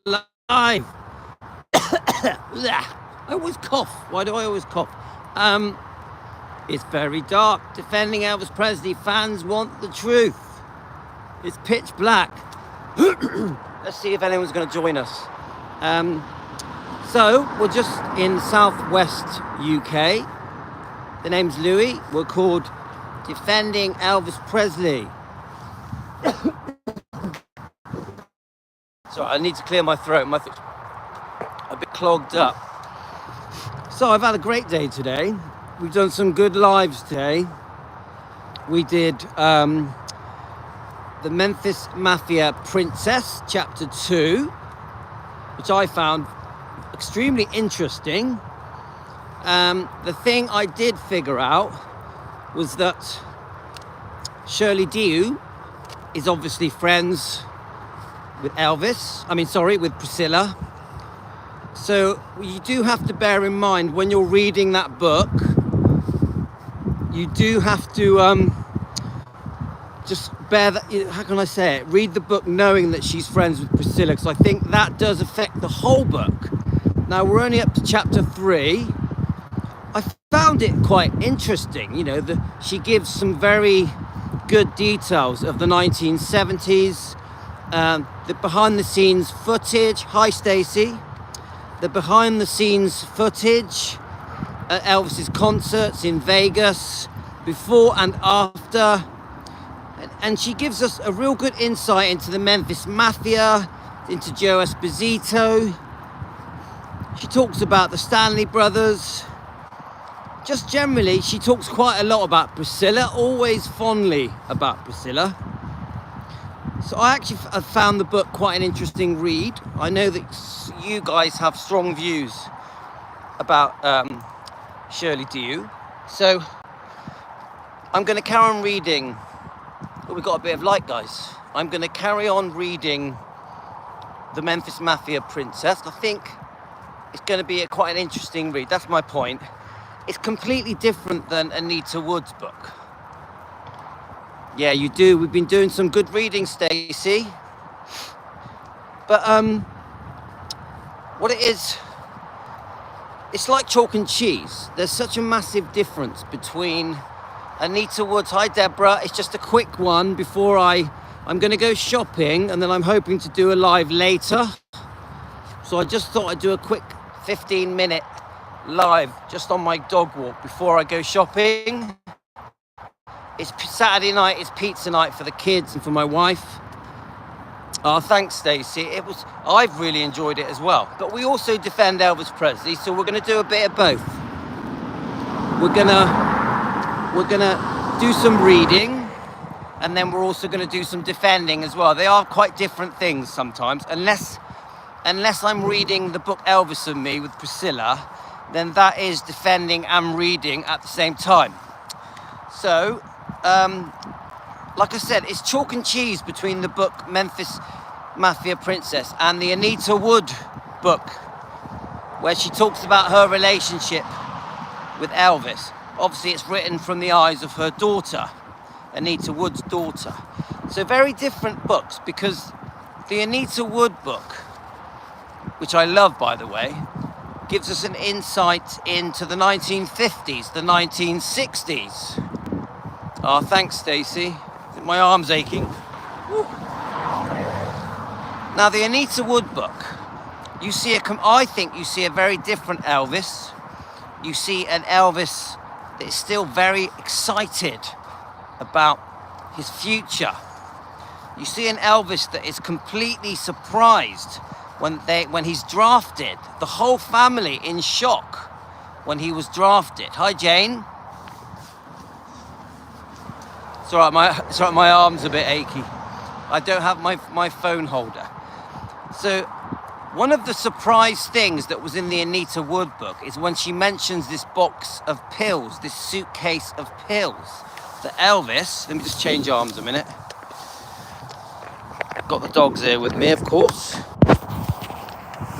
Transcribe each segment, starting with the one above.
live. I always cough. Why do I always cough? It's very dark. Defending Elvis Presley. Fans want the truth. It's pitch black. Let's see if anyone's going to join us. So we're just in southwest UK. The name's Louis. We're called Defending Elvis Presley. Sorry, I need to clear my throat. My throat's a bit clogged up. So I've had a great day today. We've done some good lives today. We did the Memphis Mafia Princess, Chapter 2, which I found extremely interesting. The thing I did figure out was that Shirley Dew is obviously friends with with Priscilla. So you do have to bear in mind when you're reading that book, you do have to just bear that, how can I say it? Read the book knowing that she's friends with Priscilla, because I think that does affect the whole book. Now we're only up to chapter 3. I found it quite interesting, she gives some very good details of the 1970s, the behind the scenes footage. Hi Stacey. The behind the scenes footage at Elvis's concerts in Vegas, before and after. And she gives us a real good insight into the Memphis Mafia, into Joe Esposito. She talks about the Stanley brothers. Just generally, she talks quite a lot about Priscilla, always fondly about Priscilla. So I actually have found the book quite an interesting read. I know that you guys have strong views about Shirley Dew. So I'm going to carry on reading. Oh, we've got a bit of light, guys. I'm going to carry on reading the Memphis Mafia Princess. I think it's going to be quite an interesting read. That's my point. It's completely different than Anita Wood's book. Yeah, you do. We've been doing some good reading, Stacey. But what it is, it's like chalk and cheese. There's such a massive difference between Anita Wood's. Hi, Deborah. It's just a quick one before I'm going to go shopping, and then I'm hoping to do a live later. So I just thought I'd do a quick 15-minute live just on my dog walk before I go shopping. It's Saturday night, it's pizza night for the kids and for my wife. Oh, thanks, Stacey. I've really enjoyed it as well. But we also defend Elvis Presley, so we're going to do a bit of both. We're gonna do some reading, and then we're also going to do some defending as well. They are quite different things sometimes. Unless I'm reading the book Elvis and Me with Priscilla, then that is defending and reading at the same time. So, like I said, it's chalk and cheese between the book Memphis Mafia Princess and the Anita Wood book, where she talks about her relationship with Elvis. Obviously, it's written from the eyes of her daughter, Anita Wood's daughter. So very different books, because the Anita Wood book, which I love, by the way, gives us an insight into the 1950s, the 1960s. Oh, thanks, Stacey. My arm's aching. Woo. Now, the Anita Wood book, I think you see a very different Elvis. You see an Elvis that is still very excited about his future. You see an Elvis that is completely surprised when he's drafted. The whole family in shock when he was drafted. Hi, Jane. It's all right, my arm's a bit achy. I don't have my phone holder. So one of the surprise things that was in the Anita Wood book is when she mentions this box of pills, this suitcase of pills that Elvis, let me just change arms a minute. Got the dogs here with me, of course.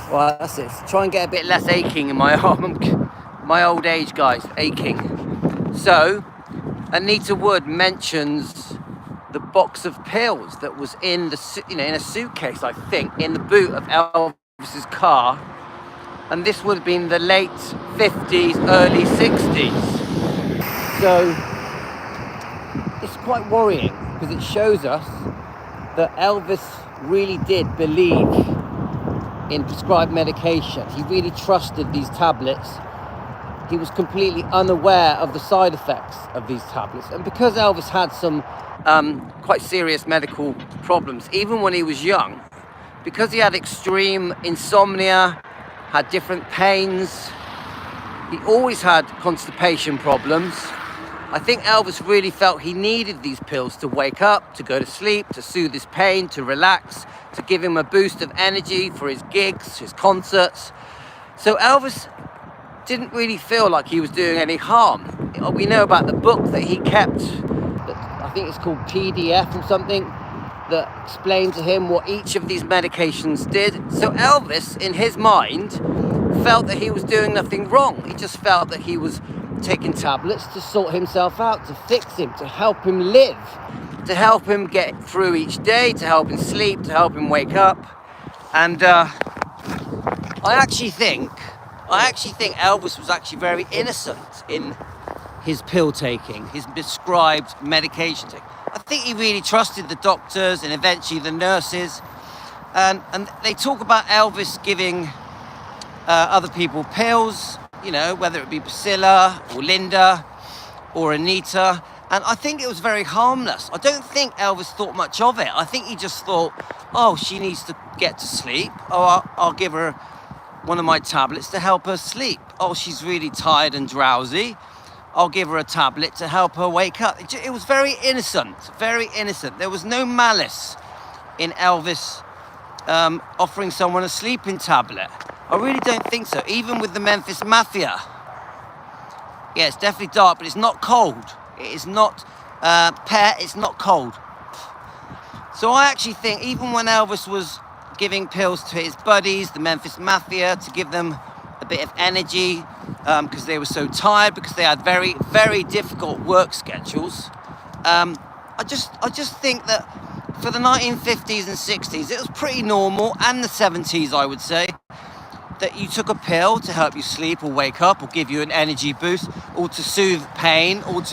Well, that's it. Try and get a bit less aching in my arm. My old age, guys, aching. So Anita Wood mentions the box of pills that was in in a suitcase, I think, in the boot of Elvis's car. And this would have been the late 50s, early 60s. So it's quite worrying because it shows us that Elvis really did believe in prescribed medication. He really trusted these tablets. He was completely unaware of the side effects of these tablets. And because Elvis had some quite serious medical problems, even when he was young, because he had extreme insomnia, had different pains, he always had constipation problems. I think Elvis really felt he needed these pills to wake up, to go to sleep, to soothe his pain, to relax, to give him a boost of energy for his gigs, his concerts. So Elvis didn't really feel like he was doing any harm. We know about the book that he kept, that I think it's called PDF or something, that explained to him what each of these medications did. So Elvis, in his mind, felt that he was doing nothing wrong. He just felt that he was taking tablets to sort himself out, to fix him, to help him live, to help him get through each day, to help him sleep, to help him wake up. And I actually think Elvis was actually very innocent in his pill taking, his prescribed medication taking. I think he really trusted the doctors and eventually the nurses. And they talk about Elvis giving other people pills, whether it be Priscilla or Linda or Anita. And I think it was very harmless. I don't think Elvis thought much of it. I think he just thought, oh, she needs to get to sleep. Oh, I'll give her one of my tablets to help her sleep. Oh, she's really tired and drowsy. I'll give her a tablet to help her wake up. It was very innocent, very innocent. There was no malice in Elvis offering someone a sleeping tablet. I really don't think so, even with the Memphis Mafia. Yeah, it's definitely dark, but it's not cold. It is not it's not cold. So I actually think even when Elvis was giving pills to his buddies, the Memphis Mafia, to give them a bit of energy, because they were so tired, because they had very, very difficult work schedules. I just think that for the 1950s and 60s, it was pretty normal, and the 70s, I would say, that you took a pill to help you sleep or wake up or give you an energy boost or to soothe pain or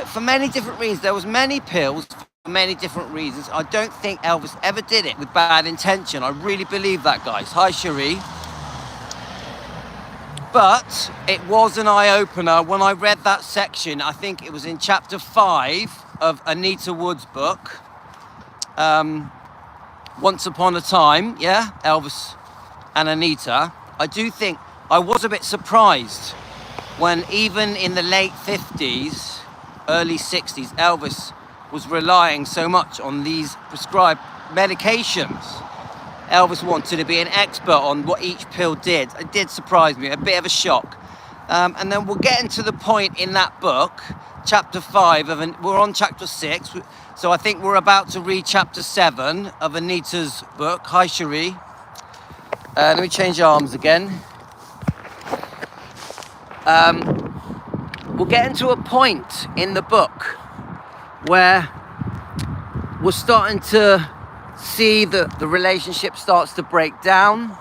for many different reasons. There was many pills for many different reasons. I don't think Elvis ever did it with bad intention. I really believe that, guys. Hi, Cherie. But it was an eye-opener when I read that section. I think it was in chapter 5 of Anita Wood's book. Once Upon a Time, yeah, Elvis and Anita. I do think I was a bit surprised when even in the late 50s, early 60s, Elvis was relying so much on these prescribed medications. Elvis wanted to be an expert on what each pill did. It did surprise me, a bit of a shock. And then we'll get into the point in that book, chapter 5, we're on chapter 6, so I think we're about to read chapter 7 of Anita's book. Hi, Cherie. Let me change arms again. We'll get into a point in the book where we're starting to see that the relationship starts to break down.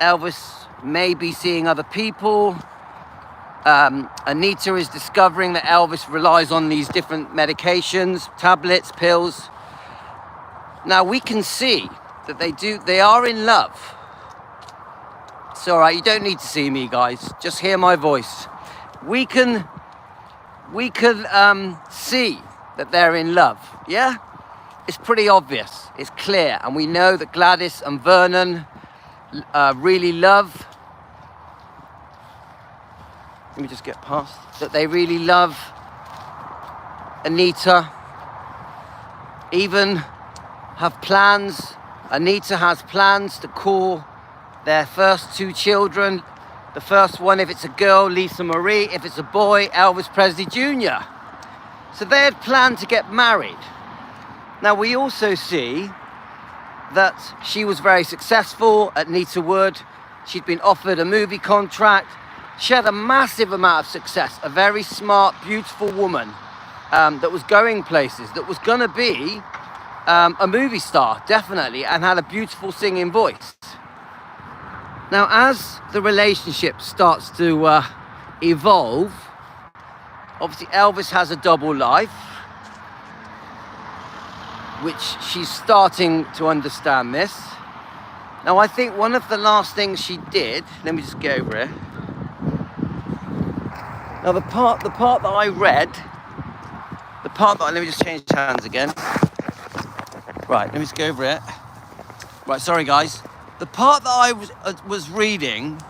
Elvis may be seeing other people. Anita is discovering that Elvis relies on these different medications, tablets, pills. Now we can see that they are in love. It's all right, you don't need to see me, guys. Just hear my voice. We can see that they're in love, yeah? It's pretty obvious, it's clear, and we know that Gladys and Vernon really love, let me just get past, that they really love Anita, even have plans. Anita has plans to call their first 2 children, the first one, if it's a girl, Lisa Marie, if it's a boy, Elvis Presley Jr. So they had planned to get married. Now we also see that she was very successful at Anita Wood. She'd been offered a movie contract. She had a massive amount of success, a very smart, beautiful woman. that was going places, that was going to be a movie star, definitely, and had a beautiful singing voice. Now, as the relationship starts to evolve, obviously Elvis has a double life, which she's starting to understand this. Now, I think one of the last things she did, let me just get over here. Now, the part that I read, let me just change hands again. Right, let me just go over it. Right, sorry guys. The part that I was reading,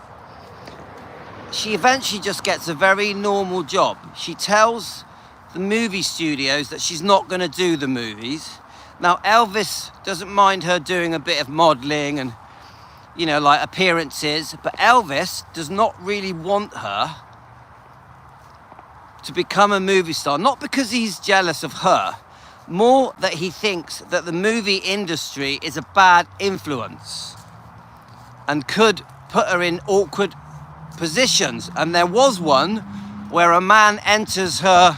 she eventually just gets a very normal job. She tells the movie studios that she's not going to do the movies. Now, Elvis doesn't mind her doing a bit of modeling and, you know, like appearances, but Elvis does not really want her to become a movie star. Not because he's jealous of her, more that he thinks that the movie industry is a bad influence and could put her in awkward positions. And there was one where a man enters her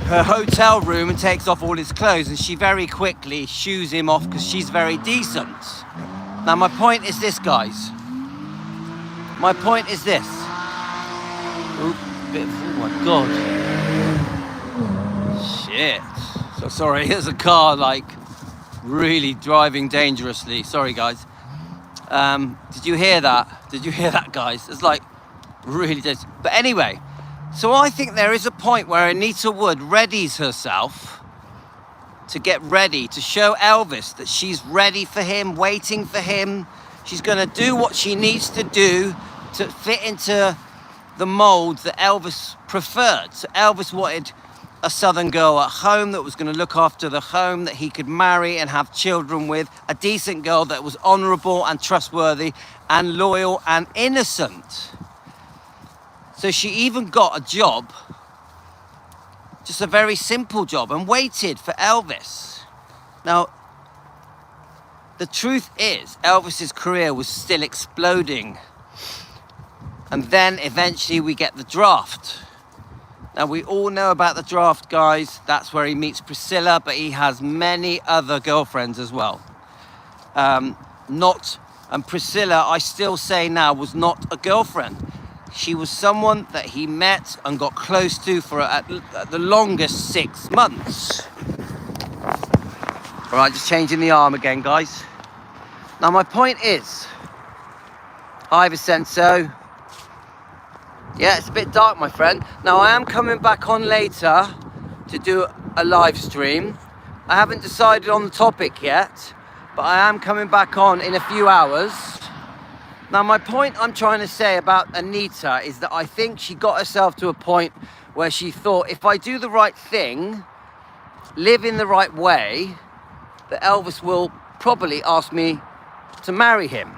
hotel room and takes off all his clothes, and she very quickly shoos him off because she's very decent. Now, my point is this, guys. My point is this. Oop, oh my God. Shit. So sorry, here's a car like really driving dangerously. Sorry, guys. Did you hear that? Did you hear that, guys? It's like really dangerous. But anyway, so I think there is a point where Anita Wood readies herself to get ready to show Elvis that she's ready for him, waiting for him. She's going to do what she needs to do to fit into the mold that Elvis preferred. So Elvis wanted a Southern girl at home that was going to look after the home, that he could marry and have children with, a decent girl that was honorable and trustworthy and loyal and innocent. So she even got a job, just a very simple job, and waited for Elvis. Now, the truth is, Elvis's career was still exploding. And then eventually we get the draft. Now, we all know about the draft, guys. That's where he meets Priscilla, but he has many other girlfriends as well. And Priscilla, I still say now, was not a girlfriend. She was someone that he met and got close to for at the longest 6 months. All right, just changing the arm again, guys. Now, my point is, hi, Vincenzo. Yeah, it's a bit dark, my friend. Now, I am coming back on later to do a live stream. I haven't decided on the topic yet, but I am coming back on in a few hours. Now, my point I'm trying to say about Anita is that I think she got herself to a point where she thought, if I do the right thing, live in the right way, that Elvis will probably ask me to marry him.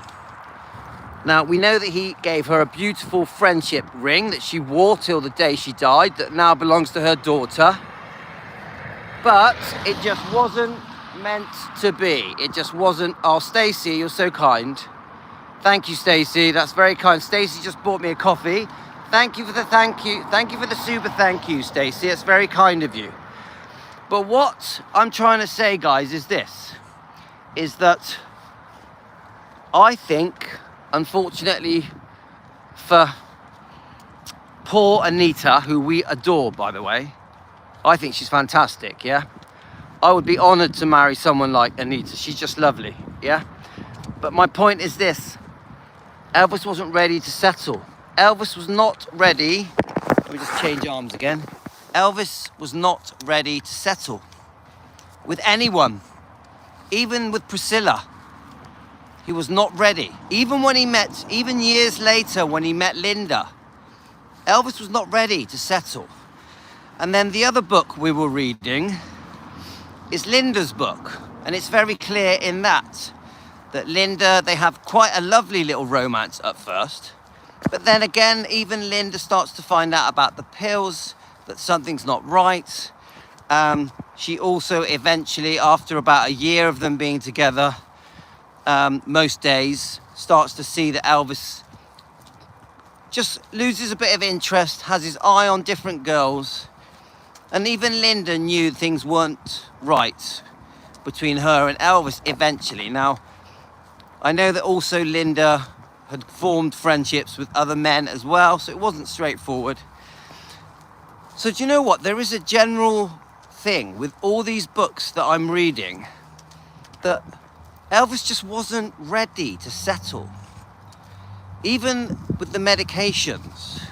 Now, we know that he gave her a beautiful friendship ring that she wore till the day she died, that now belongs to her daughter. But it just wasn't meant to be. It just wasn't. Oh, Stacey, you're so kind. Thank you, Stacey. That's very kind. Stacey just bought me a coffee. Thank you for the thank you. Thank you for the super thank you, Stacey. It's very kind of you. But what I'm trying to say, guys, is this. Is that I think, unfortunately for poor Anita, who we adore, by the way, I think she's fantastic, yeah? I would be honored to marry someone like Anita. She's just lovely, yeah? But my point is this. Elvis wasn't ready to settle. Elvis was not ready. Let me just change arms again. Elvis was not ready to settle with anyone, even with Priscilla. He was not ready. Even years later when he met Linda, Elvis was not ready to settle. And then the other book we were reading is Linda's book. And it's very clear in that Linda, they have quite a lovely little romance at first. But then again, even Linda starts to find out about the pills, that something's not right. She also eventually, after about a year of them being together, most days, starts to see that Elvis just loses a bit of interest, has his eye on different girls. And even Linda knew things weren't right between her and Elvis eventually. Now, I know that also Linda had formed friendships with other men as well, so it wasn't straightforward. So do you know what? There is a general thing with all these books that I'm reading that Elvis just wasn't ready to settle. Even with the medications,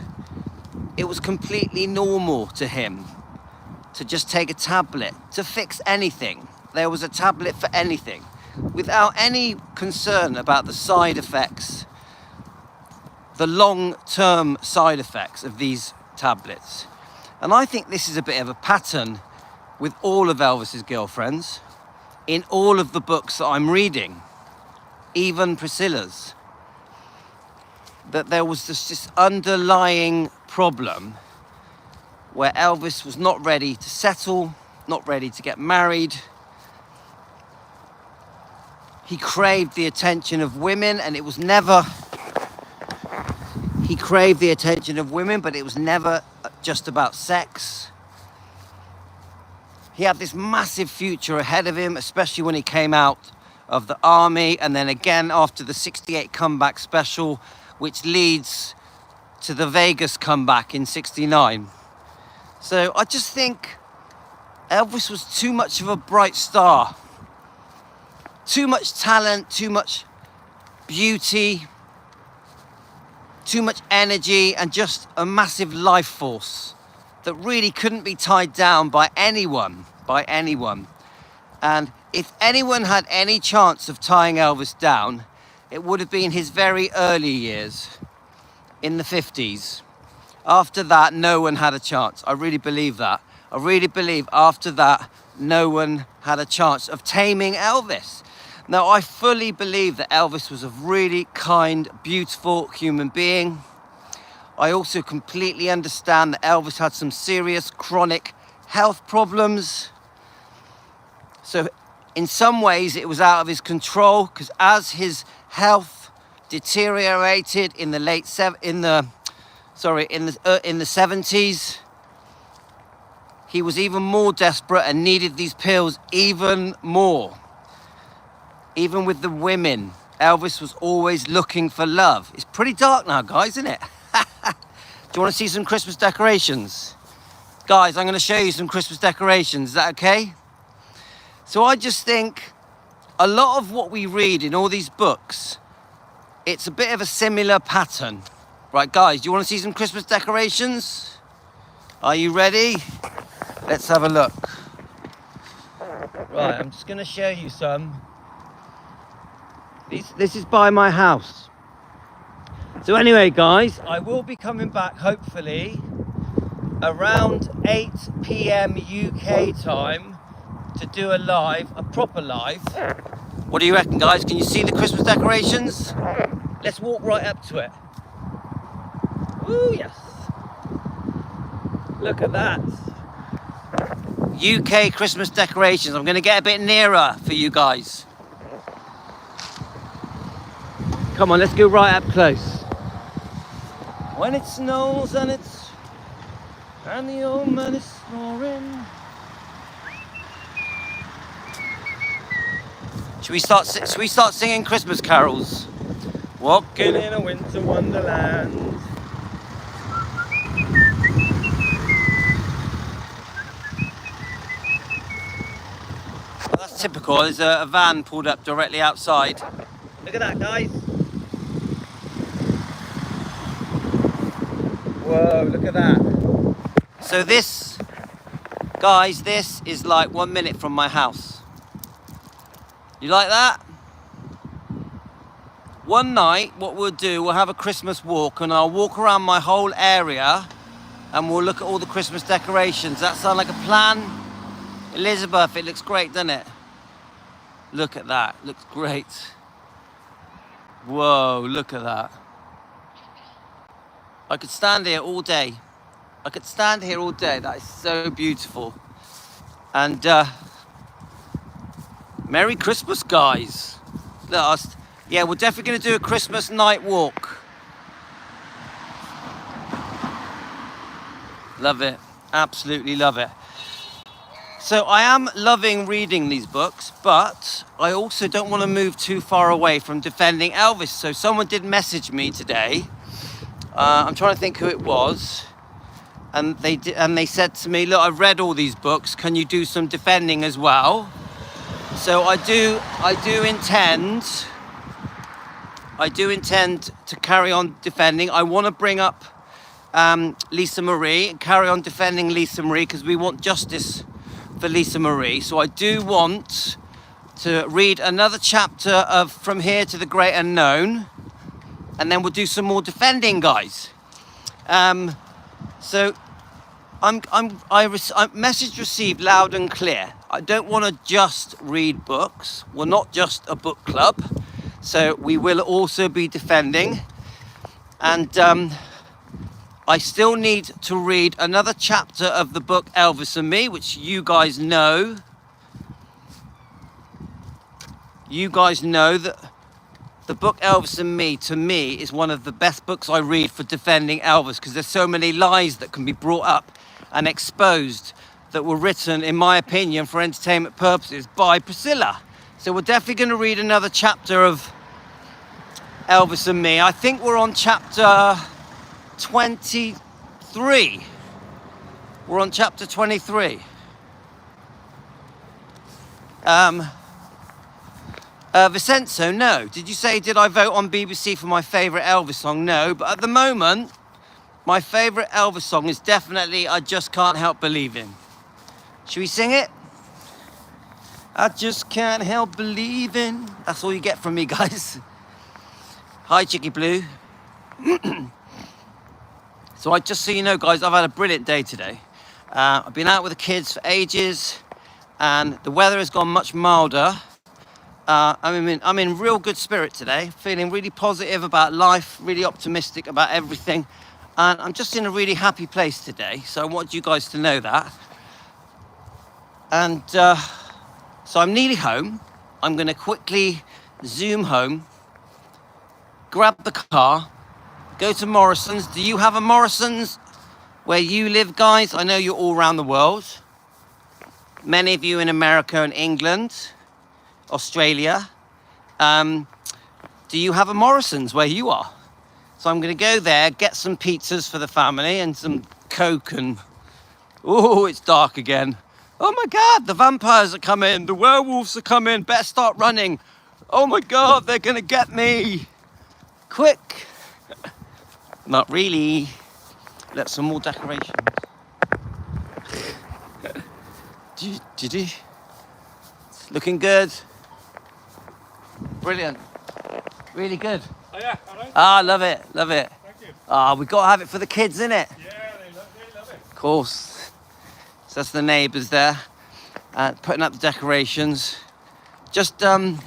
it was completely normal to him to just take a tablet to fix anything. There was a tablet for anything, without any concern about the side effects, the long-term side effects of these tablets. And I think this is a bit of a pattern with all of Elvis's girlfriends, in all of the books that I'm reading, even Priscilla's, that there was this underlying problem where Elvis was not ready to settle, not ready to get married. He craved the attention of women, and it was never... He craved the attention of women, but it was never just about sex. He had this massive future ahead of him, especially when he came out of the army, and then again after the '68 comeback special, which leads to the Vegas comeback in '69. So I just think Elvis was too much of a bright star. Too much talent, too much beauty, too much energy, and just a massive life force that really couldn't be tied down by anyone. And if anyone had any chance of tying Elvis down, it would have been his very early years in the 50s. After that, no one had a chance. I really believe that. I really believe after that, no one had a chance of taming Elvis. Now, I fully believe that Elvis was a really kind, beautiful human being. I also completely understand that Elvis had some serious chronic health problems. So in some ways it was out of his control, because as his health deteriorated in the 70s, he was even more desperate and needed these pills even more. Even with the women, Elvis was always looking for love. It's pretty dark now, guys, isn't it? Do you want to see some Christmas decorations? Guys, I'm going to show you some Christmas decorations. Is that okay? So I just think a lot of what we read in all these books, it's a bit of a similar pattern. Right, guys, do you want to see some Christmas decorations? Are you ready? Let's have a look. Right, I'm just going to show you some. This is by my house. So anyway, guys, I will be coming back hopefully around 8 p.m. UK time to do a proper live. What do you reckon, guys? Can you see the Christmas decorations? Let's walk right up to it. Ooh, yes. Look at that. UK Christmas decorations. I'm going to get a bit nearer for you guys. Come on, let's go right up close. When it snows and the old man is snoring. Should we start singing Christmas carols? Walking in a winter wonderland. Well, that's typical. There's a van pulled up directly outside. Look at that, guys. Whoa, look at that. So this, guys, this is like 1 minute from my house. You like that? One night, what we'll do, we'll have a Christmas walk, and I'll walk around my whole area and we'll look at all the Christmas decorations. Does that sound like a plan? Elizabeth, it looks great, doesn't it? Look at that, looks great. Whoa, look at that. I could stand here all day. I could stand here all day. That is so beautiful. And Merry Christmas, guys. Yeah, we're definitely going to do a Christmas night walk. Love it. Absolutely love it. So I am loving reading these books, but I also don't want to move too far away from defending Elvis. So someone did message me today. I'm trying to think who it was. And they said to me, look, I've read all these books. Can you do some defending as well? So I do intend to carry on defending. I want to bring up Lisa Marie and carry on defending Lisa Marie because we want justice for Lisa Marie. So I do want to read another chapter of From Here to the Great Unknown, and then we'll do some more defending, guys. So message received loud and clear. I don't want to just read books. We're not just a book club. So we will also be defending. And I still need to read another chapter of the book Elvis and Me, which you guys know. You guys know that the book Elvis and Me, to me, is one of the best books I read for defending Elvis, because there's so many lies that can be brought up and exposed that were written, in my opinion, for entertainment purposes by Priscilla. So we're definitely going to read another chapter of Elvis and Me. I think we're on chapter 23. We're on chapter 23. Vincenzo, no. Did you say, did I vote on BBC for my favourite Elvis song? No, but at the moment, my favourite Elvis song is definitely I Just Can't Help Believing. Should we sing it? I just can't help believing. That's all you get from me, guys. Hi, Chicky Blue. So just so you know, guys, I've had a brilliant day today. I've been out with the kids for ages, and the weather has gone much milder. I'm in real good spirit today, feeling really positive about life, really optimistic about everything. And I'm just in a really happy place today. So I want you guys to know that. And so I'm nearly home. I'm going to quickly zoom home, grab the car, go to Morrison's. Do you have a Morrison's where you live, guys? I know you're all around the world. Many of you in America and England, Australia. Do you have a Morrison's where you are? So I'm going to go there, get some pizzas for the family and some Coke and... Oh, it's dark again. Oh my God, the vampires are coming. The werewolves are coming. Better start running. Oh my God, they're going to get me. Quick. Not really. Let's some more decorations. It's looking good. Brilliant. Really good. Oh yeah, all right. Ah, love it, love it. Thank you. Ah, we got to have it for the kids, innit? Yeah, they love it. Of course. So that's the neighbours there, putting up the decorations. Just, it's all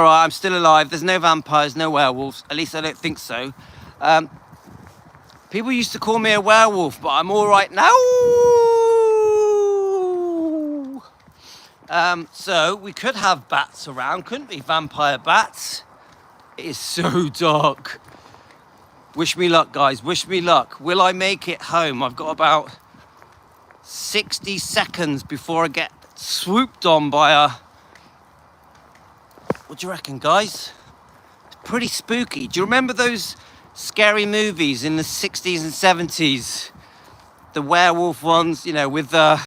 right, I'm still alive. There's no vampires, no werewolves. At least I don't think so. People used to call me a werewolf, but I'm all right now. So we could have bats around, couldn't we? Vampire bats. It is so dark. Wish me luck, guys. Wish me luck. Will I make it home? I've got about 60 seconds before I get swooped on by a... What do you reckon, guys? It's pretty spooky. Do you remember those scary movies in the 60s and 70s? The werewolf ones, you know, with the...